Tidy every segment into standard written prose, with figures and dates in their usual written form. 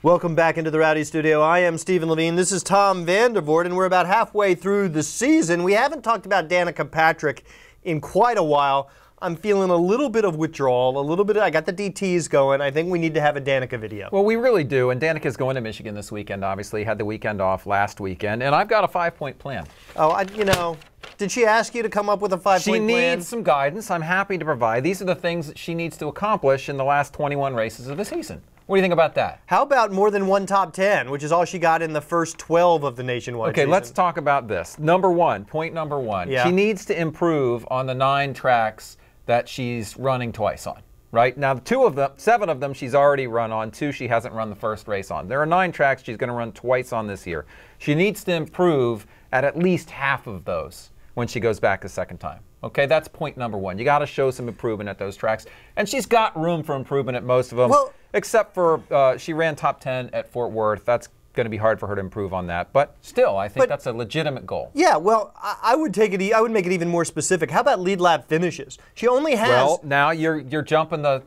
Welcome back into the Rowdy studio. I am Steven Levine. This is Tom Voort, and we're about halfway through the season. We haven't talked about Danica Patrick in quite a while. I'm feeling a little bit of withdrawal, I got the DTs going. I think we need to have a Danica video. Well, we really do, and Danica's going to Michigan this weekend, obviously. Had the weekend off last weekend, and I've got a 5-point plan. Oh, did she ask you to come up with a 5-point plan? She needs some guidance. I'm happy to provide. These are the things that she needs to accomplish in the last 21 races of the season. What do you think about that? How about more than one top 10, which is all she got in the first 12 of the nationwide season? Let's talk about this. Point number one. Yeah. She needs to improve on the 9 tracks that she's running twice on. Right? Now, 7 of them she's already run on. 2 she hasn't run the first race on. There are 9 tracks she's going to run twice on this year. She needs to improve at least half of those when she goes back a second time. Okay, that's point number one. You got to show some improvement at those tracks. And she's got room for improvement at most of them, except for she ran top 10 at Fort Worth. That's going to be hard for her to improve on that. But still, I think that's a legitimate goal. Yeah, well, I would make it even more specific. How about lead lap finishes? She only has... Well, now you're jumping the...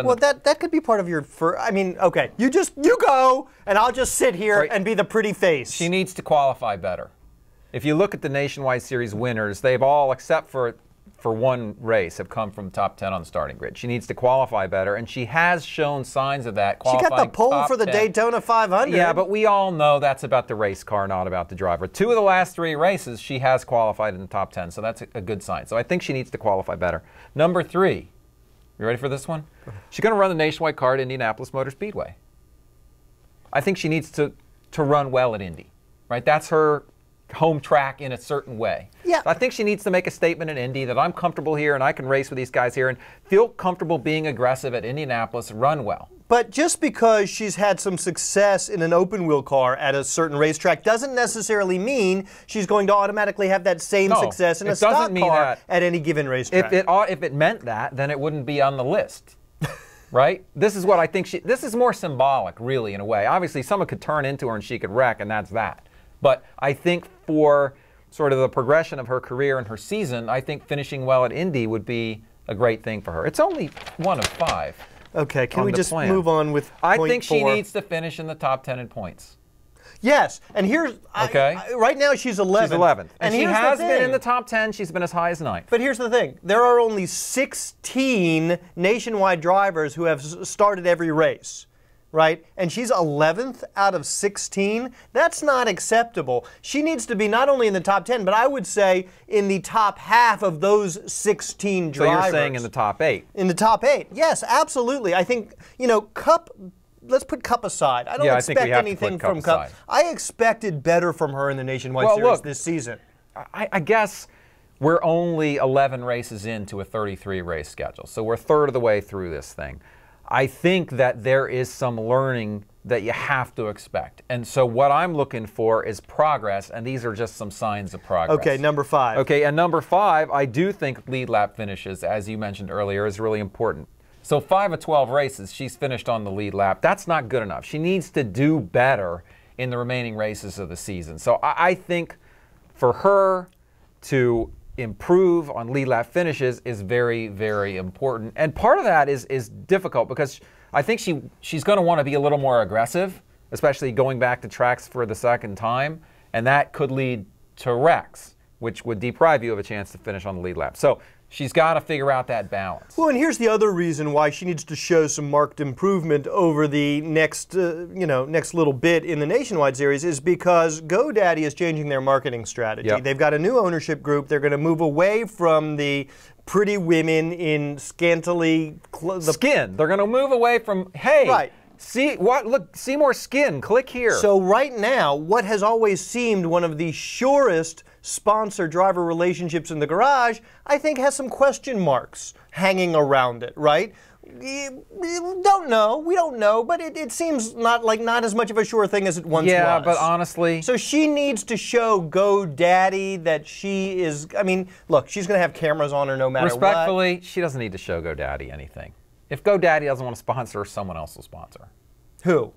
Well, that could be part of your... okay, you go, and I'll just sit here and be the pretty face. She needs to qualify better. If you look at the Nationwide Series winners, they've all, except for one race, have come from top 10 on the starting grid. She needs to qualify better, and she has shown signs of that. She got the pole for the Daytona 500. Yeah, but we all know that's about the race car, not about the driver. 2 of the last 3 races, she has qualified in the top 10, so that's a good sign. So I think she needs to qualify better. Number 3, you ready for this one? She's going to run the Nationwide car at Indianapolis Motor Speedway. I think she needs to run well at Indy, right? That's her home track in a certain way. Yeah. So I think she needs to make a statement at Indy that I'm comfortable here and I can race with these guys here and feel comfortable being aggressive at Indianapolis, run well. But just because she's had some success in an open wheel car at a certain racetrack doesn't necessarily mean she's going to automatically have that same success in a stock car at any given racetrack. If it meant that, then it wouldn't be on the list. Right? This is what I think this is more symbolic, really, in a way. Obviously, someone could turn into her and she could wreck, and that's that. But I think for sort of the progression of her career and her season, I think finishing well at Indy would be a great thing for her. It's only 1 of 5. Okay, can we just move on with point 4? I think she needs to finish in the top 10 in points. Yes, and here's... right now she's 11th. She's 11th. And she has been in the top 10. She's been as high as 9th. But here's the thing. There are only 16 nationwide drivers who have started every race. Right? And she's 11th out of 16. That's not acceptable. She needs to be not only in the top 10, but I would say in the top half of those 16 drivers. So you're saying in the top 8? In the top 8. Yes, absolutely. I think, Cup, let's put Cup aside. I don't expect anything from Cup. I expected better from her in the Nationwide Series this season. I guess we're only 11 races into a 33-race schedule. So we're a third of the way through this thing. I think that there is some learning that you have to expect. And so what I'm looking for is progress, and these are just some signs of progress. Okay, number 5. Okay, and number 5, I do think lead lap finishes, as you mentioned earlier, is really important. So 5 of 12 races, she's finished on the lead lap. That's not good enough. She needs to do better in the remaining races of the season. So I think for her to improve on lead lap finishes is very, very important. And part of that is difficult because I think she's going to want to be a little more aggressive, especially going back to tracks for the second time. And that could lead to wrecks, which would deprive you of a chance to finish on the lead lap. So she's got to figure out that balance. Well, and here's the other reason why she needs to show some marked improvement over the next little bit in the Nationwide Series is because GoDaddy is changing their marketing strategy. Yep. They've got a new ownership group. They're going to move away from the pretty women in scantily... Skin. They're going to move away from, hey... Right. See more skin. Click here. So right now, what has always seemed one of the surest sponsor-driver relationships in the garage, I think has some question marks hanging around it, right? We don't know, but it seems not as much of a sure thing as it once was. Yeah, but honestly... So she needs to show GoDaddy that she is... I mean, look, she's going to have cameras on her no matter what. Respectfully, she doesn't need to show GoDaddy anything. If GoDaddy doesn't want to sponsor her, someone else will sponsor her. Who?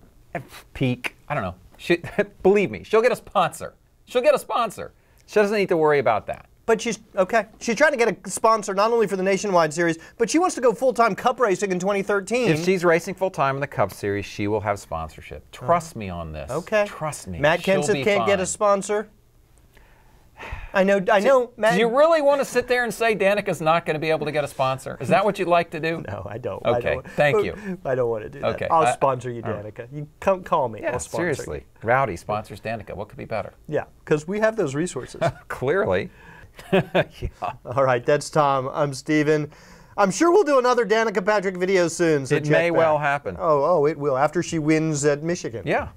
Peak. I don't know. Believe me, she'll get a sponsor. She'll get a sponsor. She doesn't need to worry about that. But she's okay. She's trying to get a sponsor not only for the Nationwide Series, but she wants to go full-time Cup racing in 2013. If she's racing full-time in the Cup Series, she will have sponsorship. Trust me on this. Okay. Trust me. Matt Kenseth can't get a sponsor. I know, Matt. Do you really want to sit there and say Danica's not going to be able to get a sponsor? Is that what you'd like to do? No, I don't. Okay, thank you. I don't want to do that. Okay. I'll sponsor you, Danica. You come call me. Yeah, I'll sponsor seriously. Rowdy sponsors Danica. What could be better? Yeah, because we have those resources. Clearly. Yeah. All right, that's Tom. I'm Steven. I'm sure we'll do another Danica Patrick video soon. So it may well happen. Oh, it will, after she wins at Michigan. Yeah.